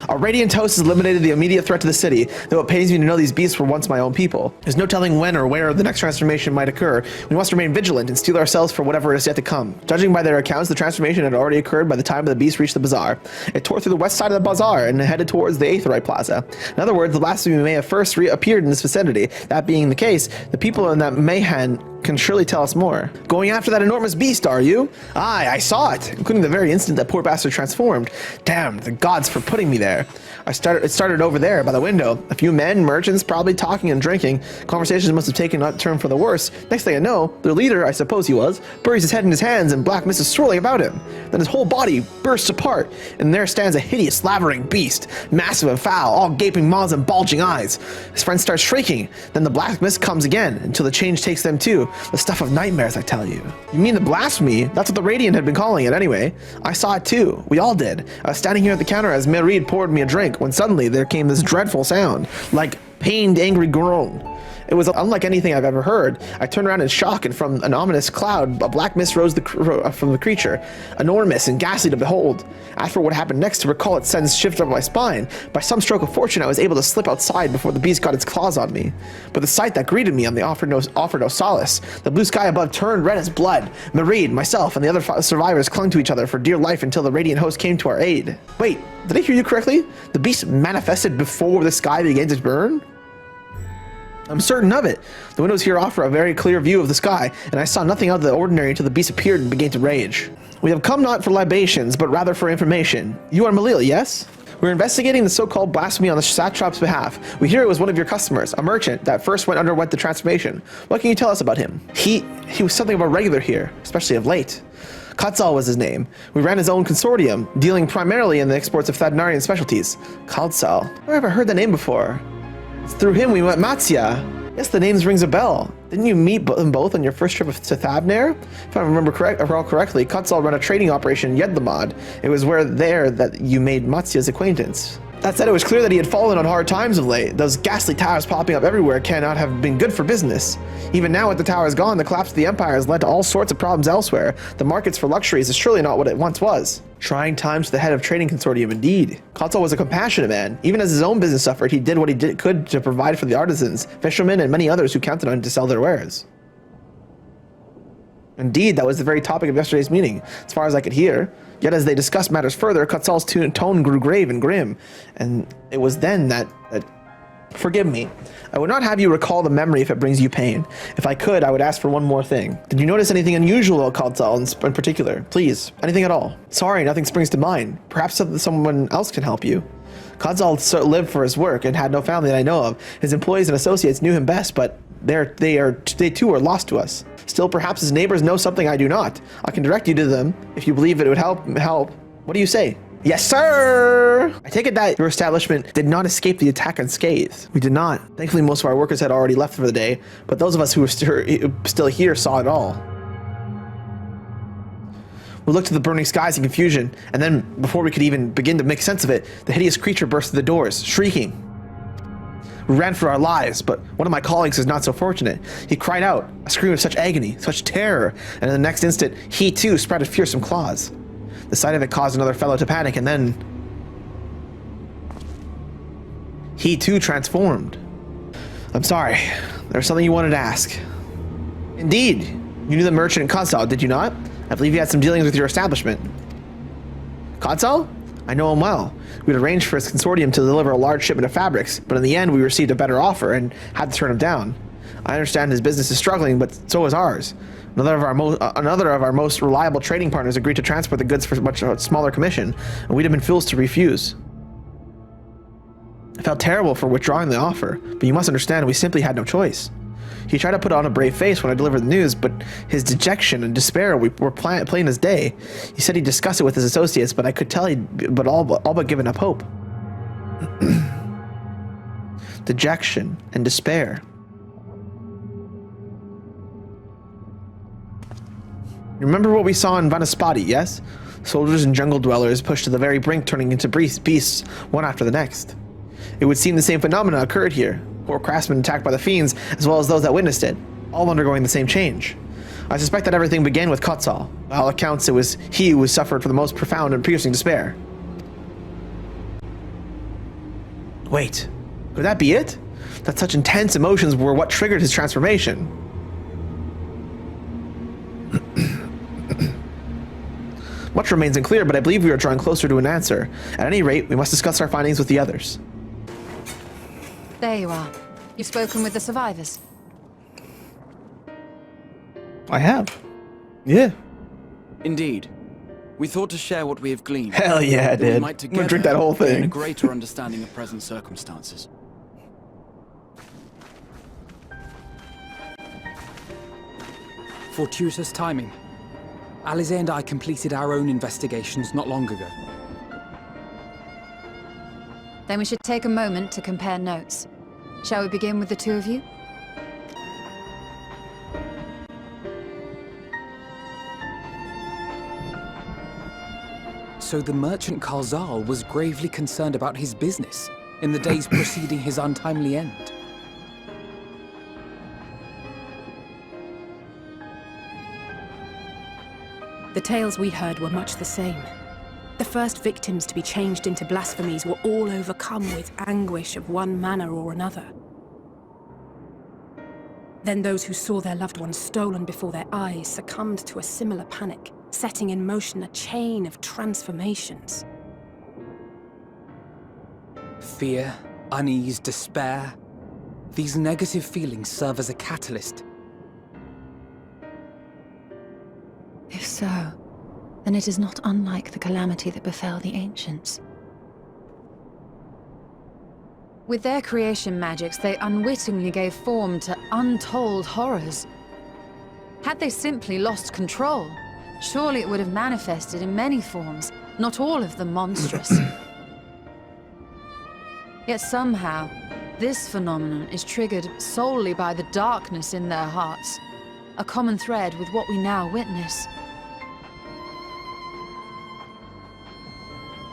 Our radiant host has eliminated the immediate threat to the city, though it pains me to know these beasts were once my own people. There's no telling when or where the next transformation might occur. We must remain vigilant and steel ourselves for whatever is yet to come. Judging by their accounts, the transformation had already occurred by the time the beast reached the bazaar. It tore through the west side of the bazaar and headed towards the Aetherite Plaza. In other words, the blasphemy may have first reappeared in this vicinity. That being the case, the people in that mayhem can surely tell us more. Going after that enormous beast, are you? Aye, I saw it, including the very instant that poor bastard transformed. Damn, the gods for putting me there. It started over there by the window. A few men, merchants, probably talking and drinking. Conversations must have taken a turn for the worse. Next thing I know, their leader, I suppose he was, buries his head in his hands and black mist is swirling about him. Then his whole body bursts apart, and there stands a hideous, slavering beast, massive and foul, all gaping maws and bulging eyes. His friend starts shrieking. Then the black mist comes again, until the change takes them too. The stuff of nightmares, I tell you. You mean the blasphemy? That's what the Radiant had been calling it anyway. I saw it too. We all did. I was standing here at the counter as Merid poured me a drink, when suddenly there came this dreadful sound, like pained, angry groan. It was unlike anything I've ever heard. I turned around in shock, and from an ominous cloud, a black mist rose from the creature, enormous and ghastly to behold. As for what happened next, to recall it sends shift up my spine. By some stroke of fortune, I was able to slip outside before the beast got its claws on me. But the sight that greeted me offered no solace. The blue sky above turned red as blood. Merid, myself, and the other survivors clung to each other for dear life until the Radiant host came to our aid. Wait, did I hear you correctly? The beast manifested before the sky began to burn? I'm certain of it. The windows here offer a very clear view of the sky, and I saw nothing out of the ordinary until the beast appeared and began to rage. We have come not for libations, but rather for information. You are Malil, yes? We're investigating the so-called blasphemy on the satrap's behalf. We hear it was one of your customers, a merchant that first underwent the transformation. What can you tell us about him? He was something of a regular here, especially of late. Quetzal was his name. We ran his own consortium, dealing primarily in the exports of Thavnarian specialties. Quetzal. Where have I heard the name before? Through him we met Matzia. Yes, the name rings a bell. Didn't you meet them both on your first trip to Thavnair? If I remember correctly, Quetzal ran a trading operation in Yedlamad. It was there that you made Matzia's acquaintance. That said, it was clear that he had fallen on hard times of late. Those ghastly towers popping up everywhere cannot have been good for business. Even now with the towers gone, the collapse of the empire has led to all sorts of problems elsewhere. The markets for luxuries is surely not what it once was. Trying times for the head of trading consortium indeed. Quetzal was a compassionate man. Even as his own business suffered, he did what he could to provide for the artisans, fishermen, and many others who counted on him to sell their wares. Indeed, that was the very topic of yesterday's meeting, as far as I could hear. Yet as they discussed matters further, Quetzal's tone grew grave and grim, and it was then that... Forgive me. I would not have you recall the memory if it brings you pain. If I could, I would ask for one more thing. Did you notice anything unusual about Quetzal in particular? Please, anything at all. Sorry, nothing springs to mind. Perhaps someone else can help you. Quetzal lived for his work and had no family that I know of. His employees and associates knew him best, but they too are lost to us. Still, perhaps his neighbors know something I do not. I can direct you to them if you believe it would help. What do you say? Yes, sir! I take it that your establishment did not escape the attack unscathed. We did not. Thankfully, most of our workers had already left for the day, but those of us who were still here saw it all. We looked at the burning skies in confusion, and then, before we could even begin to make sense of it, the hideous creature burst through the doors, shrieking. We ran for our lives, but one of my colleagues is not so fortunate. He cried out, a scream of such agony, such terror, and in the next instant, he too sprouted fearsome claws. The sight of it caused another fellow to panic, and then... he too transformed. I'm sorry, there was something you wanted to ask. Indeed, you knew the merchant in Quetzal, did you not? I believe you had some dealings with your establishment. Quetzal? I know him well. We'd arranged for his consortium to deliver a large shipment of fabrics, but in the end we received a better offer and had to turn him down. I understand his business is struggling, but so is ours. Another of our most reliable trading partners agreed to transport the goods for a much smaller commission, and we'd have been fools to refuse. I felt terrible for withdrawing the offer, but you must understand we simply had no choice. He tried to put on a brave face when I delivered the news, but his dejection and despair were plain as day. He said he'd discuss it with his associates, but I could tell he'd all but given up hope. Dejection and despair. You remember what we saw in Vanaspati, yes? Soldiers and jungle dwellers pushed to the very brink, turning into beasts one after the next. It would seem the same phenomena occurred here. Poor craftsmen attacked by the fiends, as well as those that witnessed it, all undergoing the same change. I suspect that everything began with Quetzal. By all accounts, it was he who suffered from the most profound and piercing despair. Wait, could that be it? That such intense emotions were what triggered his transformation. Much remains unclear, but I believe we are drawing closer to an answer. At any rate, we must discuss our findings with the others. There you are. You've spoken with the survivors. I have. Yeah. Indeed. We thought to share what we have gleaned. Hell yeah, I did. We might I'm gonna drink that together whole gain thing. a greater understanding of present circumstances. Fortuitous timing. Alize and I completed our own investigations not long ago. Then we should take a moment to compare notes. Shall we begin with the two of you? So the merchant Karzal was gravely concerned about his business in the days preceding his untimely end. The tales we heard were much the same. The first victims to be changed into blasphemies were all overcome with anguish of one manner or another. Then those who saw their loved ones stolen before their eyes succumbed to a similar panic, setting in motion a chain of transformations. Fear, unease, despair. These negative feelings serve as a catalyst. If so, then it is not unlike the calamity that befell the ancients. With their creation magics, they unwittingly gave form to untold horrors. Had they simply lost control, surely it would have manifested in many forms, not all of them monstrous. Yet somehow, this phenomenon is triggered solely by the darkness in their hearts, a common thread with what we now witness.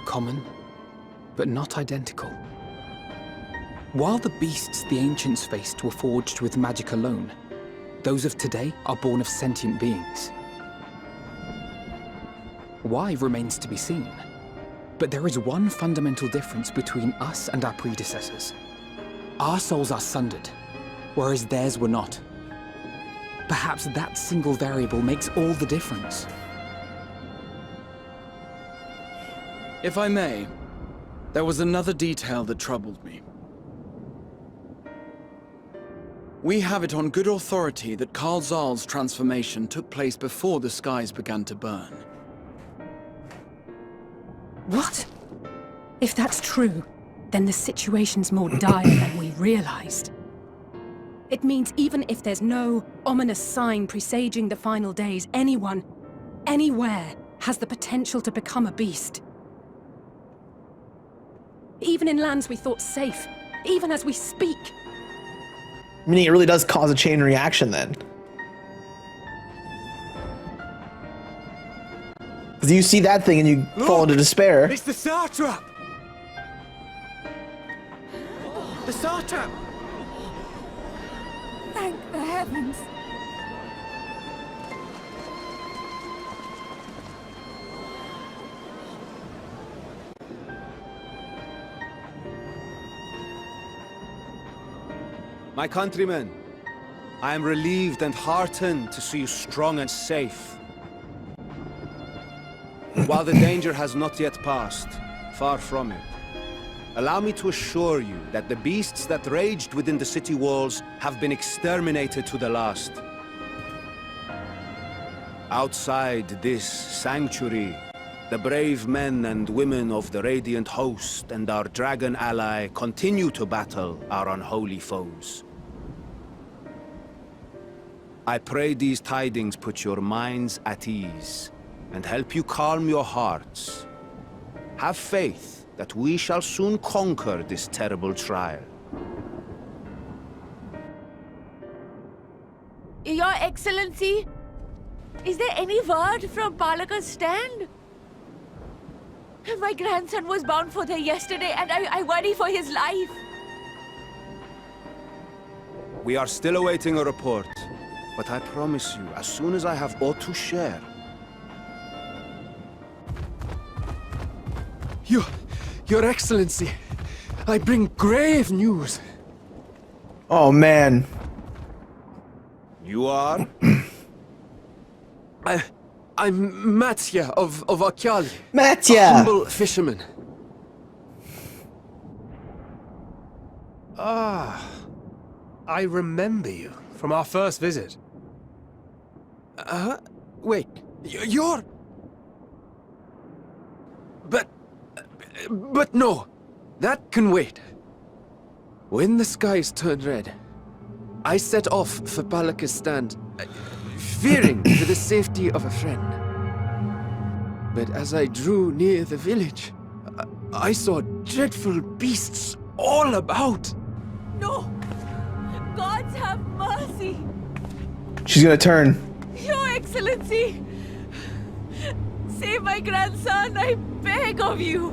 Common, but not identical. While the beasts the ancients faced were forged with magic alone, those of today are born of sentient beings. Why remains to be seen, but there is one fundamental difference between us and our predecessors. Our souls are sundered, whereas theirs were not. Perhaps that single variable makes all the difference. If I may, there was another detail that troubled me. We have it on good authority that Karzal's transformation took place before the skies began to burn. What? If that's true, then the situation's more dire than we realized. It means even if there's no ominous sign presaging the final days, anyone, anywhere, has the potential to become a beast. Even in lands we thought safe, even as we speak. Meaning it really does cause a chain reaction then. Because you see that thing and you fall into despair. It's the Satrap! The Satrap! Thank the heavens. My countrymen, I am relieved and heartened to see you strong and safe. While the danger has not yet passed, far from it, allow me to assure you that the beasts that raged within the city walls have been exterminated to the last. Outside this sanctuary, the brave men and women of the Radiant Host and our dragon ally continue to battle our unholy foes. I pray these tidings put your minds at ease and help you calm your hearts. Have faith that we shall soon conquer this terrible trial. Your Excellency, is there any word from PALAKA'S stand? My grandson was bound for there yesterday, and I worry for his life. We are still awaiting a report, but I promise you, as soon as I have aught to share... Your Excellency, I bring grave news. Oh man. You are? I'm Matya of Akyali. A Matya! humble fisherman. Ah, I remember you from our first visit. Wait, you're... But no, that can wait. When the skies turned red, I set off for PALAKA'S stand, fearing for the safety of a friend. But as I drew near the village, I saw dreadful beasts all about. No! Gods have mercy! She's gonna turn. Your Excellency! Save my grandson, I beg of you!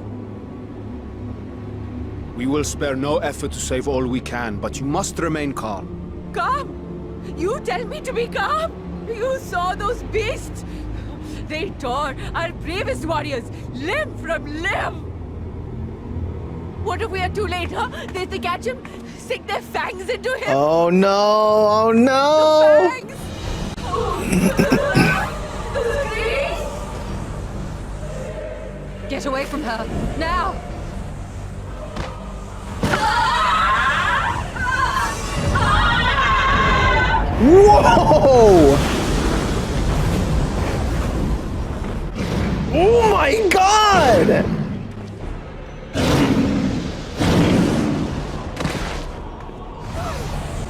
We will spare no effort to save all we can, but you must remain calm. Calm? You tell me to be calm? You saw those beasts? They tore our bravest warriors limb from limb! What if we are too late, huh? They catch him, sink their fangs into him! Oh no! Oh no! Fangs! The screams! Get away from her, now! Whoa! Oh my god!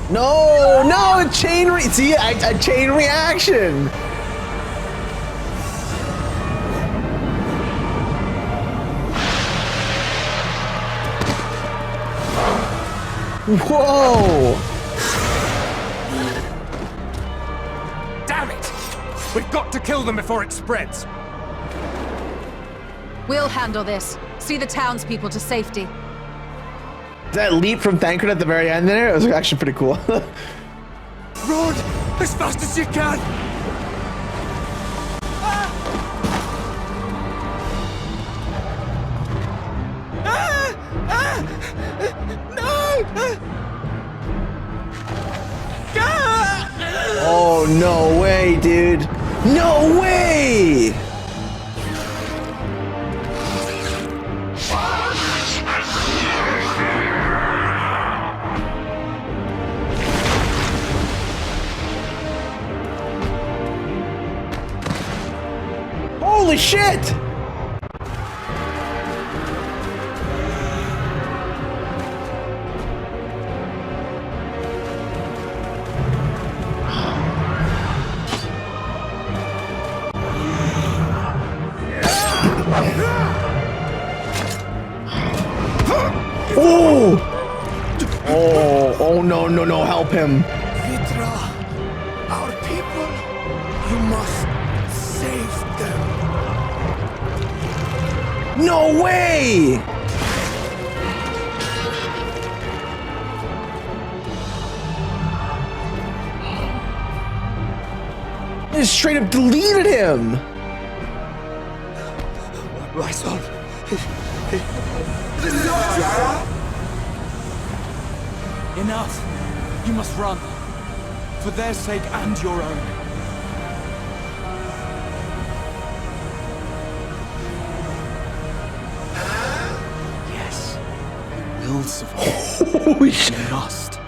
No, no, a chain a chain reaction. Whoa! Damn it! We've got to kill them before it spreads. We'll handle this. See the townspeople to safety. That leap from Thancred at the very end there, it was actually pretty cool. Run as fast as you can. Oh, no way, dude. No way! Holy shit! Oh! Oh, no, no, no, help him. Vrrtra, our people, you must save them. No way! They just straight up deleted him. My son. Enough! You must run. For their sake and your own. Yes. We will survive. Holy shit. We must.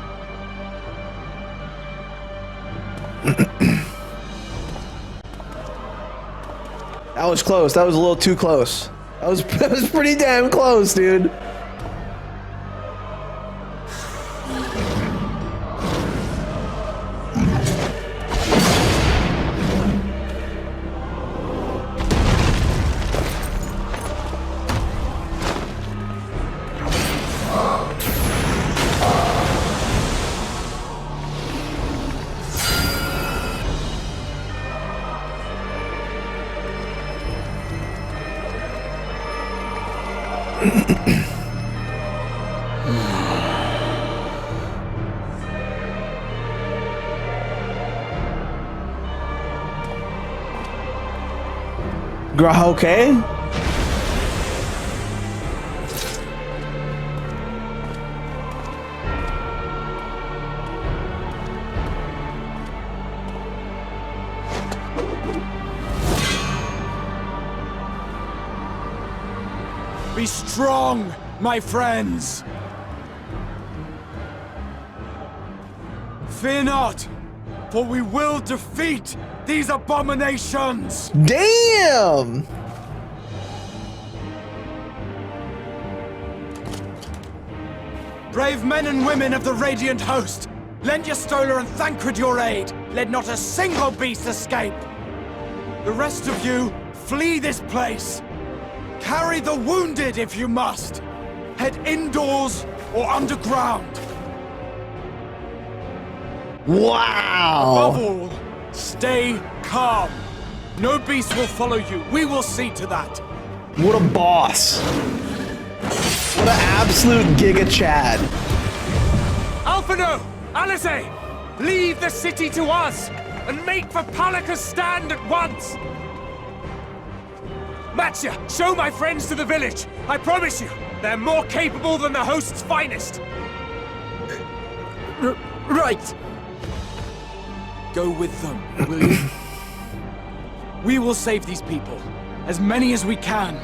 That was close. That was a little too close. That was pretty damn close, dude. Okay. Be strong, my friends. Fear not, for we will defeat these abominations. Damn! Brave men and women of the Radiant Host, lend your Stola and Thancred your aid. Let not a single beast escape. The rest of you, flee this place. Carry the wounded if you must. Head indoors or underground. Wow! Above all, stay calm. No beast will follow you. We will see to that. What a boss. What an absolute Giga Chad. Alphino! Alice! Leave the city to us, and make for PALAKA'S stand at once! Matsya, show my friends to the village. I promise you, they're more capable than the host's finest. Right. Go with them, will you? We will save these people. As many as we can.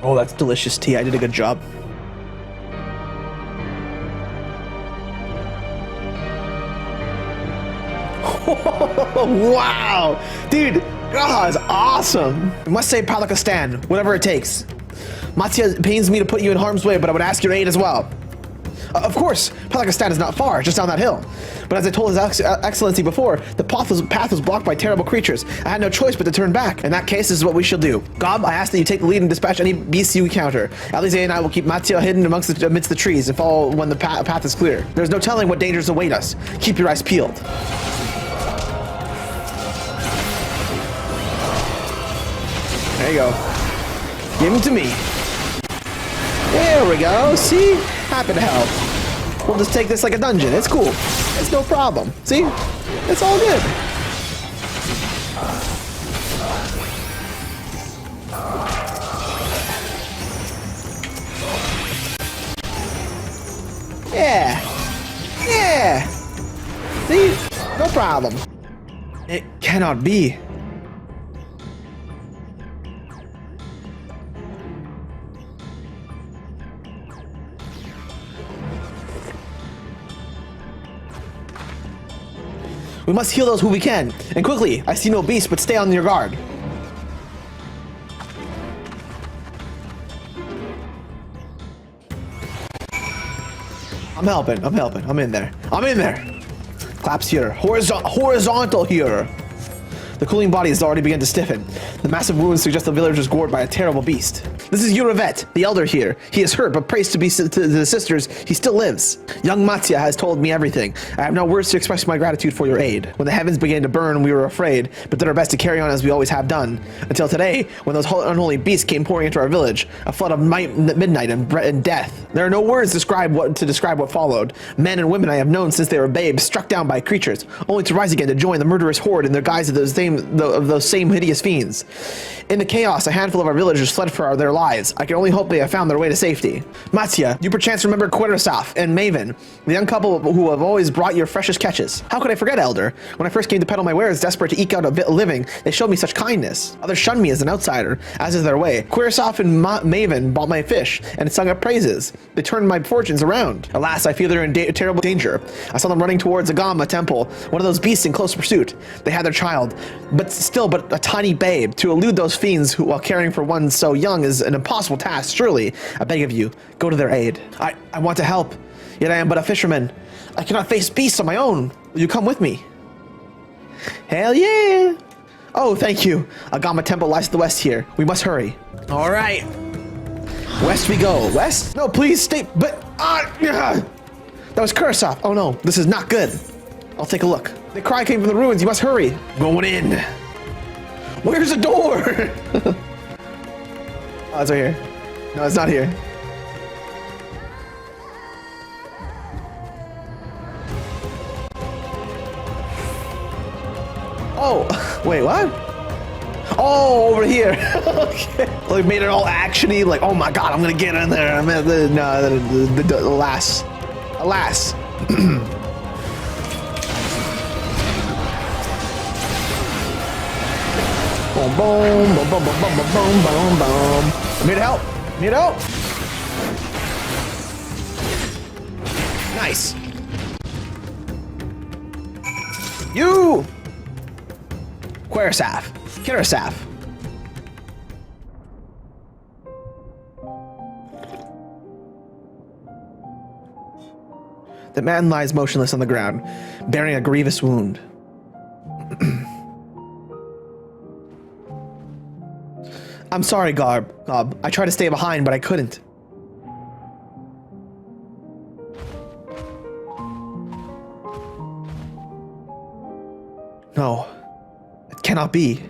Oh, that's delicious tea. I did a good job. Wow! Dude, oh, it's awesome. I must say PALAKA'S stand, whatever it takes. Matsya, it pains me to put you in harm's way, but I would ask your aid as well. Of course, PALAKA'S stand is not far, just down that hill. But as I told His Excellency before, the path was blocked by terrible creatures. I had no choice but to turn back. In that case, this is what we shall do. Gob, I ask that you take the lead and dispatch any beasts you encounter. Alize and I will keep Matsya hidden amidst the trees and follow when the path is clear. There's no telling what dangers await us. Keep your eyes peeled. There you go. Give him to me. There we go. See? Happy to help. We'll just take this like a dungeon. It's cool. It's no problem. See? It's all good. Yeah. Yeah. See? No problem. It cannot be. We must heal those who we can, and quickly. I see no beast, but stay on your guard. I'm helping. I'm in there. Claps here. Horizontal here. The cooling body has already begun to stiffen. The massive wounds suggest the village was gored by a terrible beast. This is Uravet, the elder here. He is hurt, but praise to the sisters, he still lives. Young Matsya has told me everything. I have no words to express my gratitude for your aid. When the heavens began to burn, we were afraid, but did our best to carry on as we always have done. Until today, when those unholy beasts came pouring into our village, a flood of midnight and death. There are no words to describe what followed. Men and women I have known since they were babes, struck down by creatures, only to rise again to join the murderous horde in the guise of those same hideous fiends. In the chaos, a handful of our villagers fled for their lives. I can only hope they have found their way to safety. Matsya, you perchance remember Quirasaf and Maven, the young couple who have always brought your freshest catches. How could I forget, Elder? When I first came to peddle my wares, desperate to eke out a bit of living, they showed me such kindness. Others shunned me as an outsider, as is their way. Quirasaf and Maven bought my fish and sung up praises. They turned my fortunes around. Alas, I feel they're in terrible danger. I saw them running towards Agama Temple, one of those beasts in close pursuit. They had their child, but a tiny babe. To elude those fiends who, while caring for one so young, is an impossible task. Surely, I beg of you, go to their aid. I want to help, yet I am but a fisherman. I cannot face beasts on my own. Will you come with me? Hell yeah! Oh, thank you. Agama Temple lies to the west here. We must hurry. All right. West we go. West? No, please stay. But that was Kursov. Oh no, this is not good. I'll take a look. The cry came from the ruins. You must hurry. Going in. Where's the door? Oh, it's right here. No, it's not here. Oh, wait, what? Oh, over here. Okay. Like made it all actiony. Like, oh my god, I'm gonna get in there. I'm at the alas. boom, boom, boom, boom, boom, boom, boom, boom, boom. I'm here to help. I'm here to help. Nice. You. Quersaf. Kirasaf. The man lies motionless on the ground, bearing a grievous wound. I'm sorry, Gob. I tried to stay behind, but I couldn't. No, it cannot be.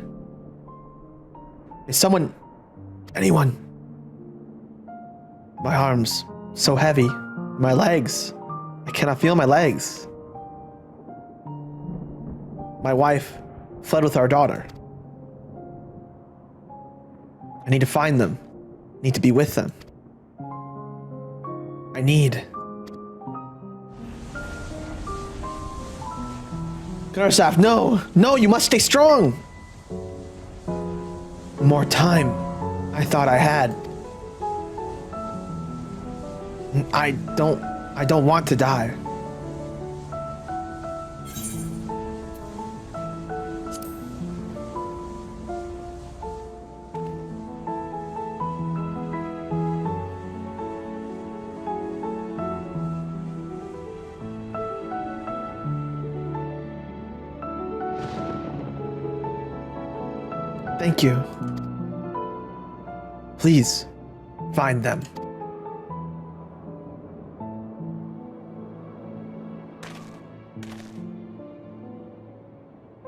Is someone... anyone? My arms, so heavy. My legs. I cannot feel my legs. My wife fled with our daughter. I need to find them. I need to be with them. I need... Garasaf, no! No, you must stay strong! More time. I thought I had. I don't want to die. Thank you. Please, find them.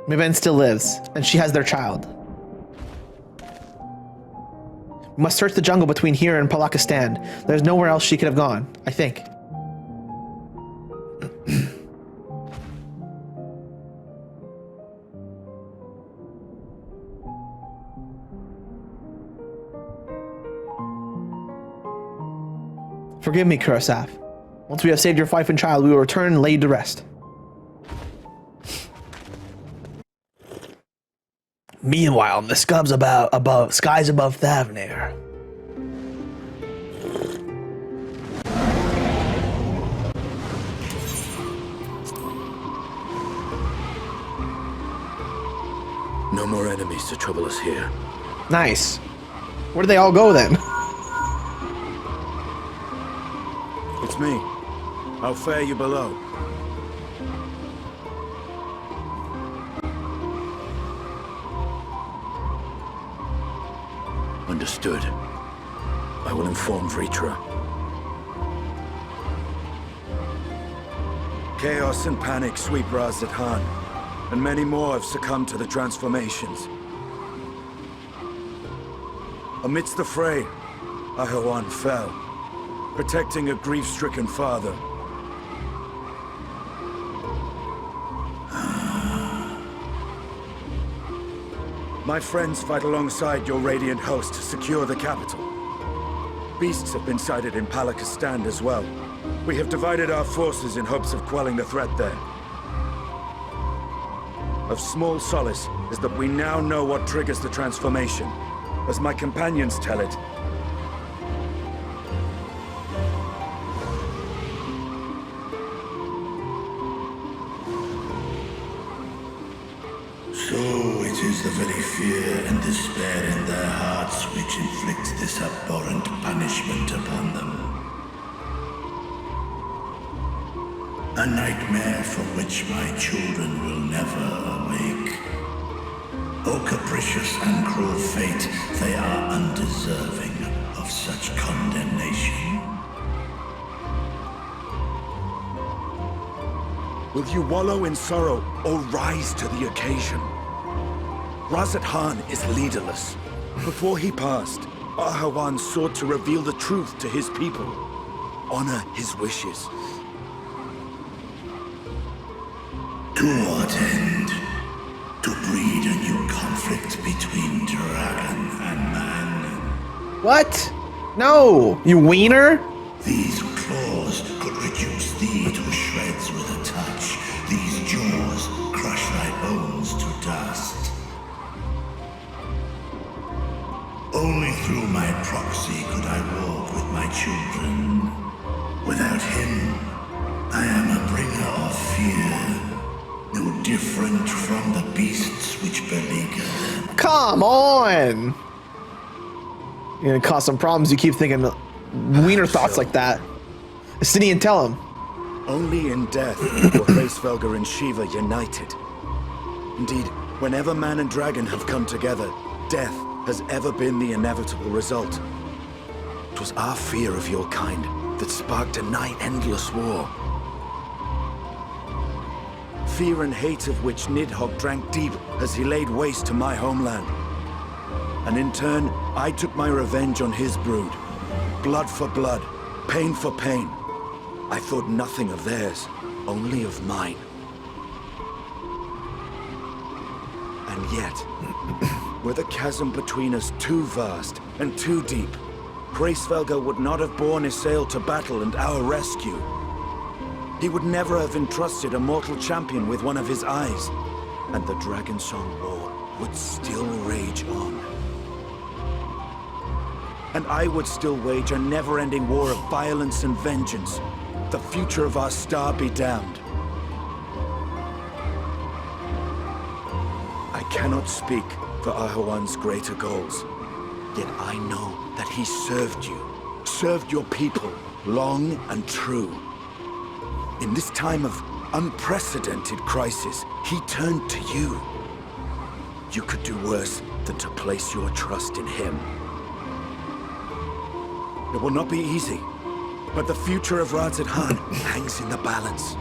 Miven still lives, and she has their child. We must search the jungle between here and PALAKA'S. There's nowhere else she could have gone, I think. Forgive me, Kurasaf. Once we have saved your wife and child, we will return and lay you to rest. Meanwhile, the skies above Thavnair. No more enemies to trouble us here. Nice. Where do they all go then? It's me. How fare you below? Understood. I will inform Vrrtra. Chaos and panic sweep Radz-at-Han, and many more have succumbed to the transformations. Amidst the fray, Hydaelyn fell, protecting a grief-stricken father. My friends fight alongside your radiant host to secure the capital. Beasts have been sighted in PALAKA'S as well. We have divided our forces in hopes of quelling the threat there. Of small solace is that we now know what triggers the transformation. As my companions tell it, it is the very fear and despair in their hearts which inflicts this abhorrent punishment upon them. A nightmare from which my children will never awake. O capricious and cruel fate, they are undeserving of such condemnation. will you wallow in sorrow or rise to the occasion? Radz-at-Han is leaderless. Before he passed, Hydaelyn sought to reveal the truth to his people, honor his wishes. To what end? To breed a new conflict between dragon and man. What? No, you wiener? These claws could reduce thee to shreds with a touch. These jaws crush thy bones to dust. through my proxy could I walk with my children. Without him, I am a bringer of fear, no different from the beasts which beleaguer them. Come on! You're gonna cause some problems. You keep thinking wiener thoughts like that. Estinian, tell him. Only in death were Hraesvelgr and Shiva united. Indeed, whenever man and dragon have come together, death has ever been the inevitable result. It was our fear of your kind that sparked a nigh-endless war. Fear and hate of which Nidhogg drank deep as he laid waste to my homeland. And in turn, I took my revenge on his brood. Blood for blood, pain for pain. I thought nothing of theirs, only of mine. And yet, were the chasm between us too vast and too deep, Hraesvelgr would not have borne his sail to battle and our rescue. He would never have entrusted a mortal champion with one of his eyes, and the Dragonsong War would still rage on. And I would still wage a never-ending war of violence and vengeance. The future of our star be damned. I cannot speak for Ahuan's greater goals, yet I know that he served your people, long and true. In this time of unprecedented crisis, he turned to you. You could do worse than to place your trust in him. It will not be easy, but the future of Radz-at-Han hangs in the balance.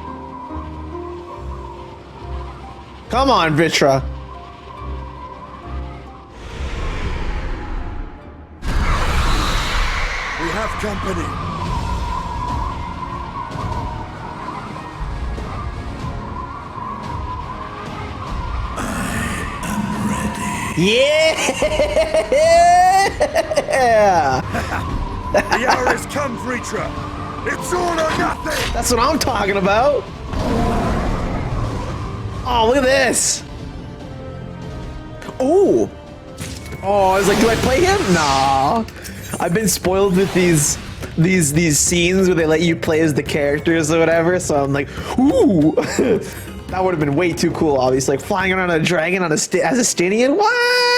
Come on, Vrrtra. We have company. Yeah! The hour has come, Vrrtra. It's all or nothing. That's what I'm talking about. Oh, look at this. Oh. Oh, I was like, do I play him? Nah. I've been spoiled with these scenes where they let you play as the characters or whatever, so I'm like, ooh. That would have been way too cool, obviously. Like flying around on a dragon on as a Stinian? What?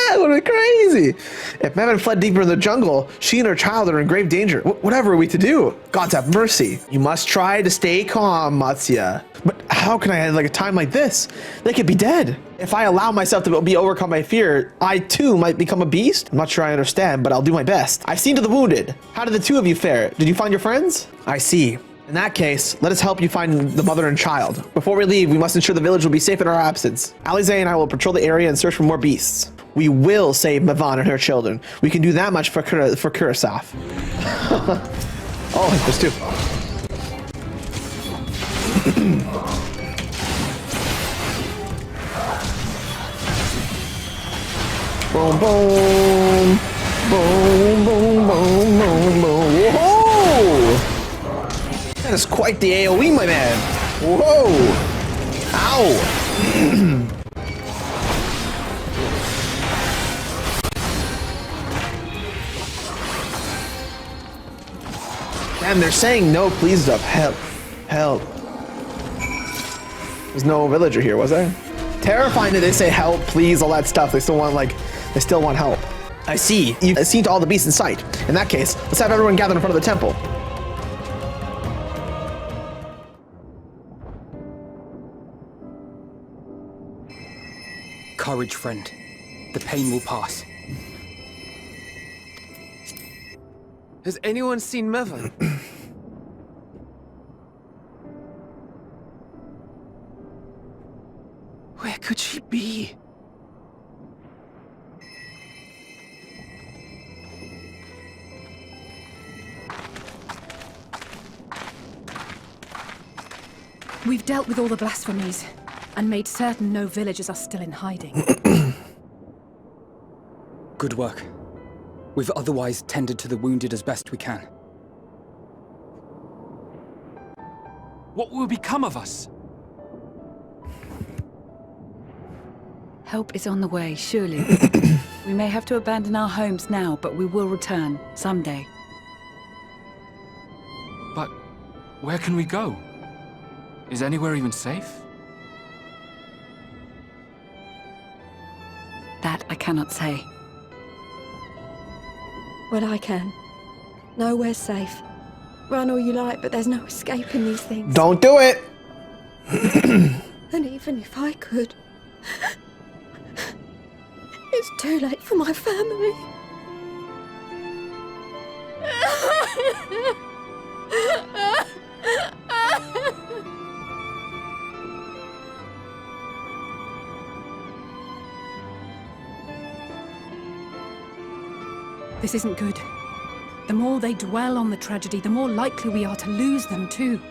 That would have been crazy. If Mammon fled deeper in the jungle, she and her child are in grave danger. Whatever are we to do? Gods have mercy. You must try to stay calm, Matsya. But how can I have like a time like this? They could be dead. If I allow myself to be overcome by fear, I too might become a beast. I'm not sure I understand, but I'll do my best. I've seen to the wounded. How did the two of you fare? Did you find your friends? I see. In that case, let us help you find the mother and child. Before we leave, we must ensure the village will be safe in our absence. Alize and I will patrol the area and search for more beasts. We will save Mavan and her children. We can do that much for Kurasaf. Oh, there's two. Boom, boom. Boom, boom, boom, boom, boom. Whoa! That is quite the AoE, my man. Whoa! Ow! Damn, they're saying no, please stop. Help. Help. There's no villager here, was there? Terrifying that they say help, please, all that stuff. They still want help. I see. You've seen to all the beasts in sight. In that case, let's have everyone gather in front of the temple. Courage, friend. The pain will pass. Has anyone seen Mavan? Where could she be? We've dealt with all the blasphemies and made certain no villagers are still in hiding. Good work. We've otherwise tended to the wounded as best we can. What will become of us? Help is on the way, surely. We may have to abandon our homes now, but we will return someday. But where can we go? Is anywhere even safe? That I cannot say. Well, I can. Nowhere's safe. Run all you like, but there's no escaping these things. Don't do it! And even if I could, it's too late for my family. This isn't good. The more they dwell on the tragedy, the more likely we are to lose them too.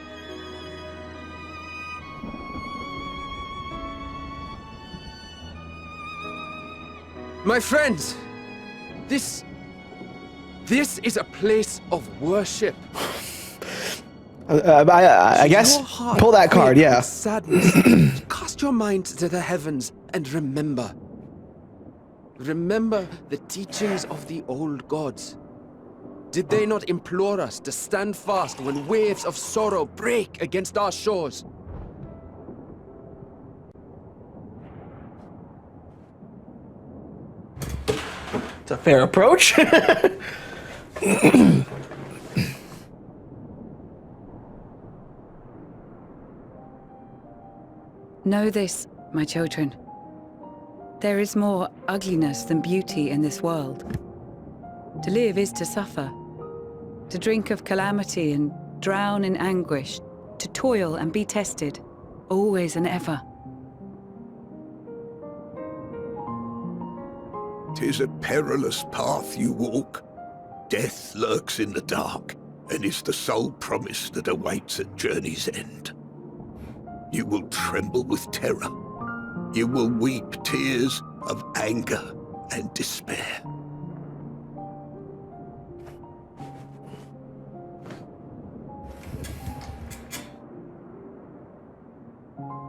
My friends! This is a place of worship. I guess pull that card, yeah. Sadness. Cast your mind to the heavens and remember. Remember the teachings of the old gods. Did they not implore us to stand fast when waves of sorrow break against our shores? It's a fair approach. Know this, my children. There is more ugliness than beauty in this world. To live is to suffer. To drink of calamity and drown in anguish. To toil and be tested, always and ever. 'Tis a perilous path you walk. Death lurks in the dark, and is the sole promise that awaits at journey's end. You will tremble with terror. You will weep tears of anger and despair.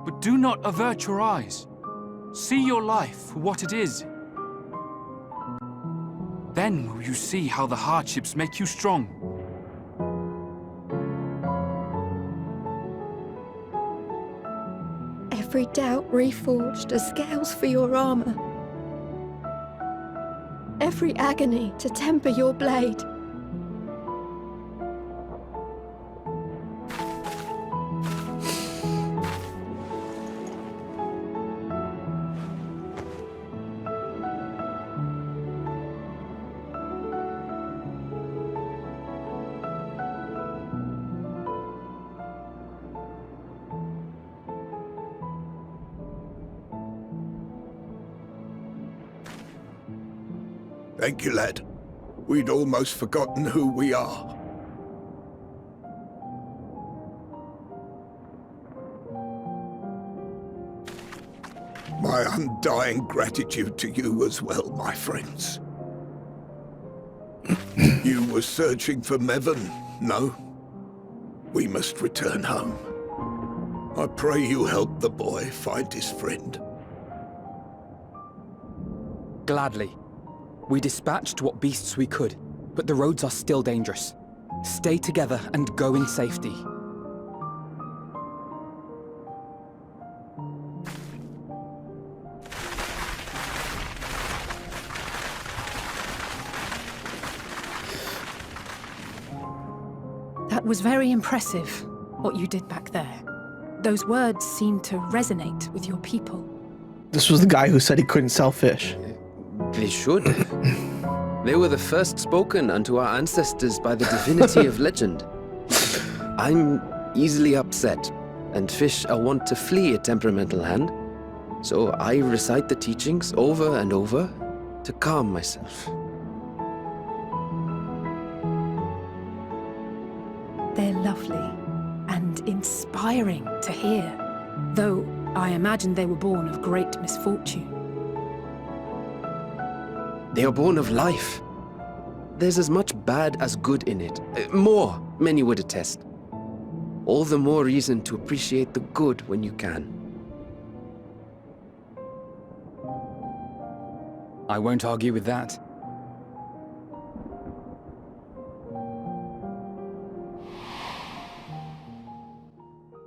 But do not avert your eyes. See your life for what it is. Then will you see how the hardships make you strong. Every doubt reforged as scales for your armor. Every agony to temper your blade. Thank you, lad. We'd almost forgotten who we are. My undying gratitude to you as well, my friends. You were searching for Mevon, no? We must return home. I pray you help the boy find his friend. Gladly. We dispatched what beasts we could, but the roads are still dangerous. Stay together and go in safety. That was very impressive, what you did back there. Those words seem to resonate with your people. This was the guy who said he couldn't sell fish. They should. They were the first spoken unto our ancestors by the divinity of legend. I'm easily upset, and fish are wont to flee a temperamental hand, so I recite the teachings over and over to calm myself. They're lovely and inspiring to hear, though I imagine they were born of great misfortune. They are born of life. There's as much bad as good in it. More, many would attest. All the more reason to appreciate the good when you can. I won't argue with that.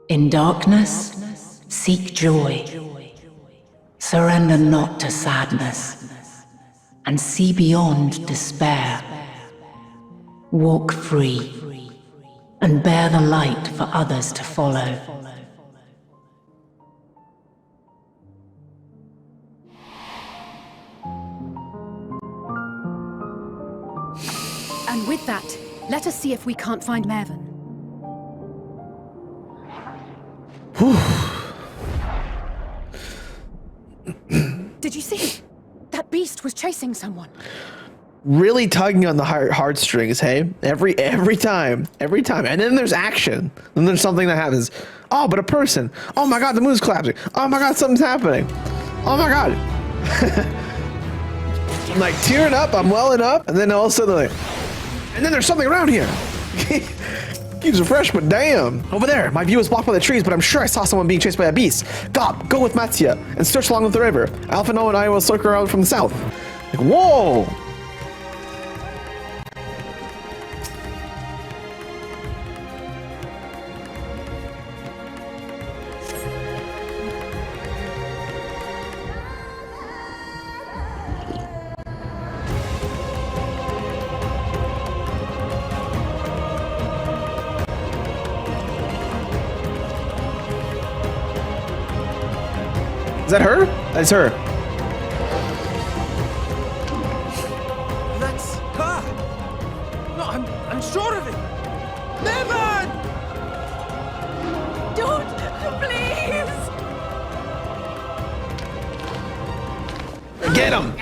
In darkness, seek joy. Surrender not to sadness, and see beyond despair. Walk free, and bear the light for others to follow. And with that, let us see if we can't find Mervyn. Did you see? That beast was chasing someone. Really tugging on the heartstrings, hey? Every time. And then there's action. Then there's something that happens. Oh, but a person. Oh my god, the moon's collapsing. Oh my god, something's happening. Oh my god. I'm like tearing up, I'm welling up, and then all of a sudden, like, and then there's something around here. Keeps refresh, but damn. Over there, my view is blocked by the trees, but I'm sure I saw someone being chased by a beast. Gob, go with Mattia and search along with the river. Alphino and I will circle around from the south. Like, whoa. Is that her? That's her. That's her! No, I'm sure of it! Never! Don't, please! Get him!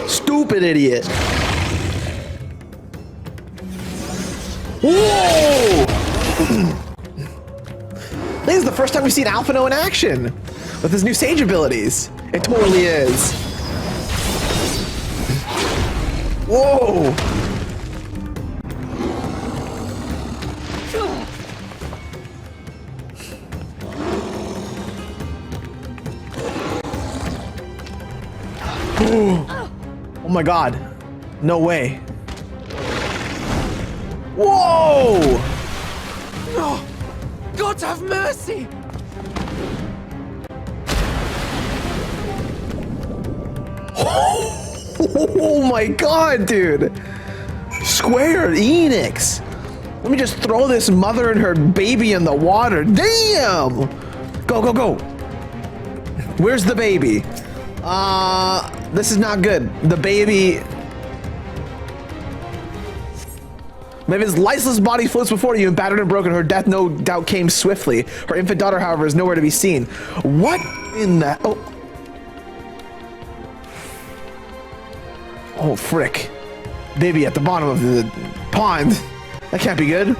Stupid idiot. Whoa! This is the first time we've seen Alphino in action with his new sage abilities. It totally is. Whoa! Oh my god. No way. Whoa! No! God have mercy! Oh my god, dude! Square Enix! Let me just throw this mother and her baby in the water. Damn! Go, go, go! Where's the baby? This is not good. The baby... Maybe his lifeless body floats before you and battered and broken. Her death no doubt came swiftly. Her infant daughter, however, is nowhere to be seen. What in the... Oh, frick. Baby at the bottom of the pond. That can't be good. You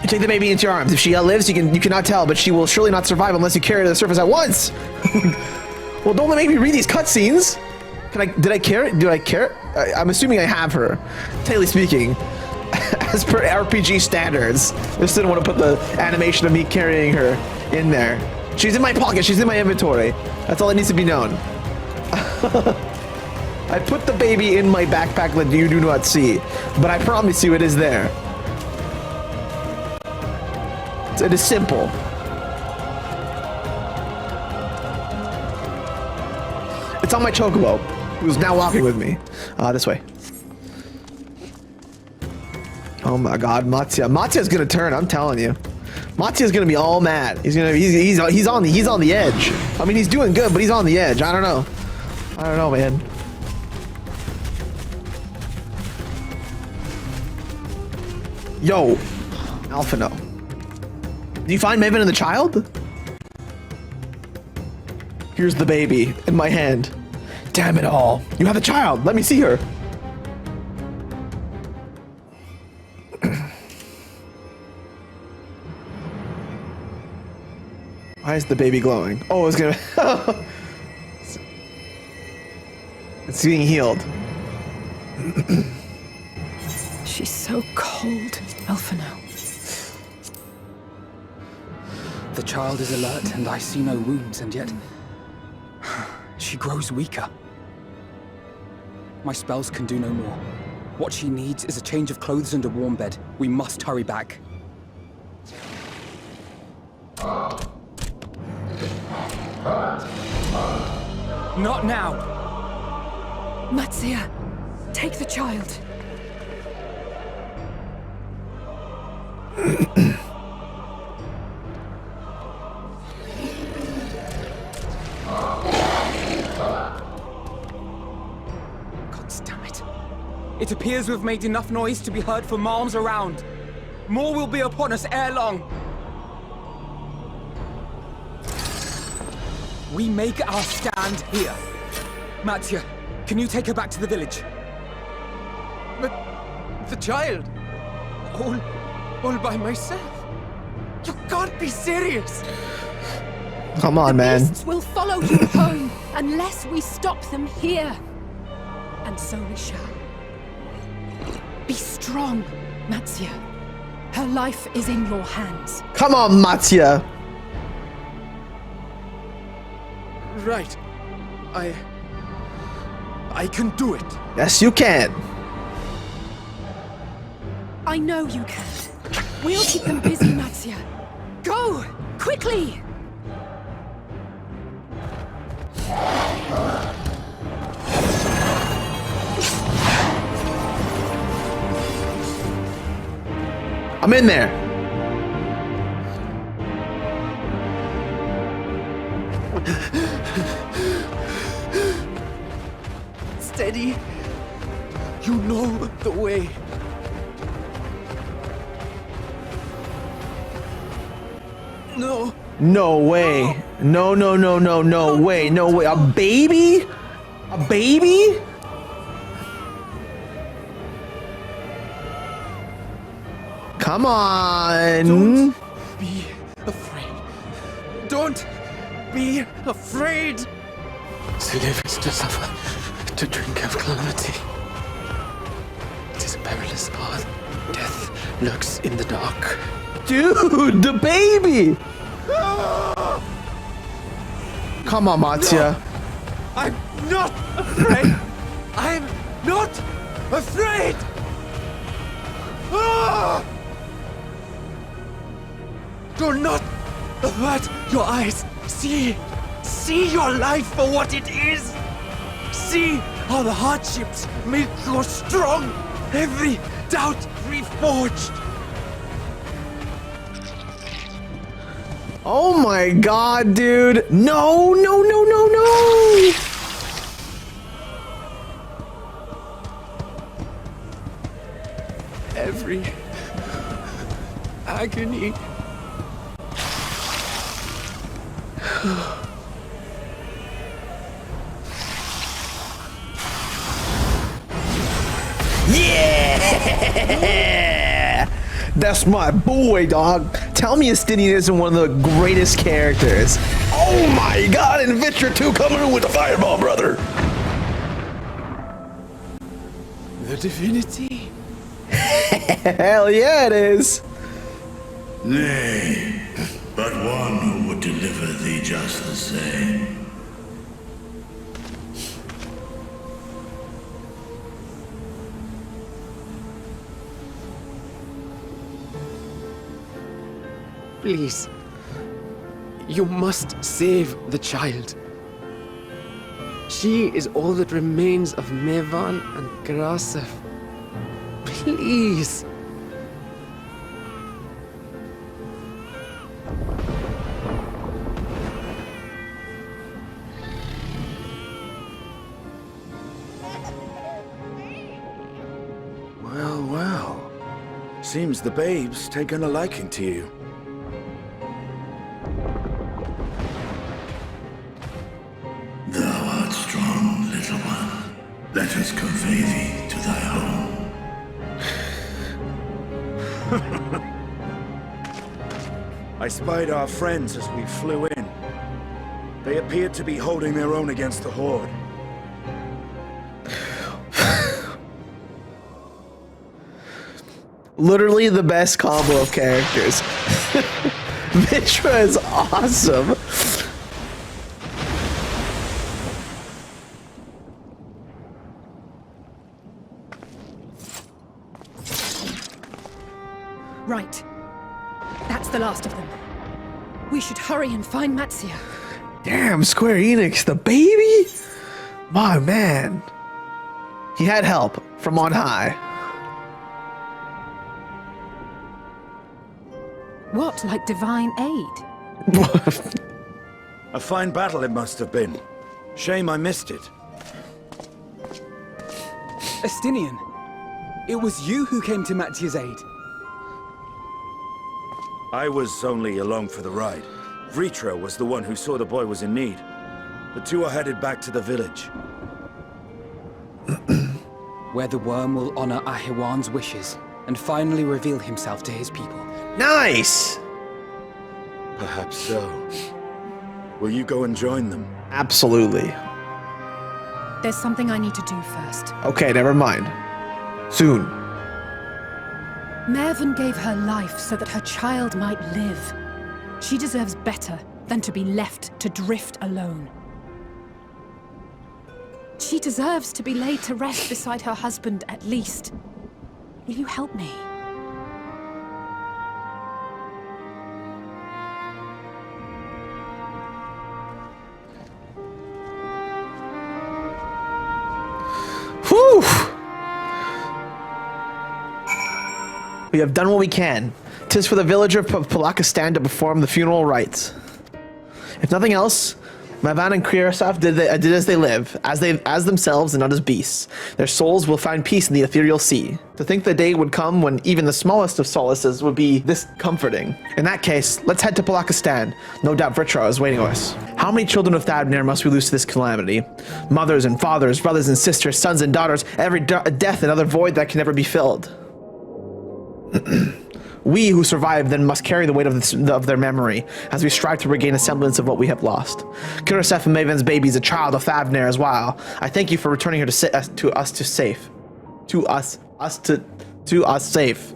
take the baby into your arms. If she outlives, you cannot tell, but she will surely not survive unless you carry her to the surface at once. Well, don't make me read these cutscenes. Did I care? Do I care? I'm assuming I have her. Technically speaking, as per RPG standards. I just didn't want to put the animation of me carrying her in there. She's in my pocket. She's in my inventory. That's all that needs to be known. I put the baby in my backpack that you do not see, but I promise you it is there. It is simple. It's on my chocobo, who's now walking with me. This way. Oh my god, Mattia. Mattia's gonna turn, I'm telling you. Mattia's gonna be all mad. He's on the edge. I mean, he's doing good, but he's on the edge. I don't know. I don't know, man. Yo, Alphino. Did you find Maven and the child? Here's the baby in my hand. Damn it all. You have the child. Let me see her. Why is the baby glowing? Oh, it's gonna... It's being healed. She's so cold, Alphino. The child is alert and I see no wounds, and yet... She grows weaker. My spells can do no more. What she needs is a change of clothes and a warm bed. We must hurry back. Not now! Matsya, take the child. It appears we've made enough noise to be heard for miles around. More will be upon us ere long. We make our stand here. Matsya, can you take her back to the village? But the child, all by myself. You can't be serious. Come on, man. The beasts will follow you home unless we stop them here. And so we shall. Be strong, Matsya. Her life is in your hands. Come on, Matsya. Right. I can do it. Yes, you can. I know you can. We'll keep them busy, Matsya. Go! Quickly! I'm in there. Steady. You know the way. No. No way. No, no, no, no, no way. No way. A baby? A baby? Come on. Don't be afraid. Don't be afraid. To live is to suffer, to drink of calamity. It is a perilous path. Death lurks in the dark. Dude, the baby. Come on, Matsya. No, I'm not afraid. I'm not afraid. Do not avert your eyes. See your life for what it is. See how the hardships make you strong. Every doubt reforged. Oh my god, dude. No, no, no, no, no. Every agony. Yeah! That's my boy, dog. Tell me Estinian isn't one of the greatest characters. Oh my god, and Vrrtra 2 coming in with a fireball, brother. The divinity? Hell yeah, it is. Nay, but one who would deliver thee just the same. Please. You must save the child. She is all that remains of Mevan and Grasef. Please. Well, well. Seems the babe's taken a liking to you. Thou art strong, little one. Let us convey thee to thy home. I spied our friends as we flew in. They appeared to be holding their own against the Horde. Literally the best combo of characters. Vrrtra is awesome. Right. That's the last of them. We should hurry and find Matzia. Damn, Square Enix, the baby? My man. He had help from on high. What, like divine aid? A fine battle it must have been. Shame I missed it. Estinian, it was you who came to Matzia's aid. I was only along for the ride. Vrrtra was the one who saw the boy was in need. The two are headed back to the village. Where the worm will honor Hydaelyn's wishes and finally reveal himself to his people. Nice! Perhaps so. Will you go and join them? Absolutely. There's something I need to do first. Okay, never mind. Soon. Mervyn gave her life so that her child might live. She deserves better than to be left to drift alone. She deserves to be laid to rest beside her husband at least. Will you help me? Whew! We have done what we can. 'Tis for the villager of PALAKA'S to perform the funeral rites. If nothing else, Mavan and Kriarasaf did as they live, as themselves and not as beasts. Their souls will find peace in the ethereal sea. To think the day would come when even the smallest of solaces would be this comforting. In that case, let's head to PALAKA'S. No doubt Vrrtra is waiting for us. How many children of Thavnair must we lose to this calamity? Mothers and fathers, brothers and sisters, sons and daughters, every death another void that can never be filled. We who survive then must carry the weight of their memory as we strive to regain a semblance of what we have lost. Kriarasaf and Maven's baby is a child of Thavnair as well. I thank you for returning her to us safe. To us safe.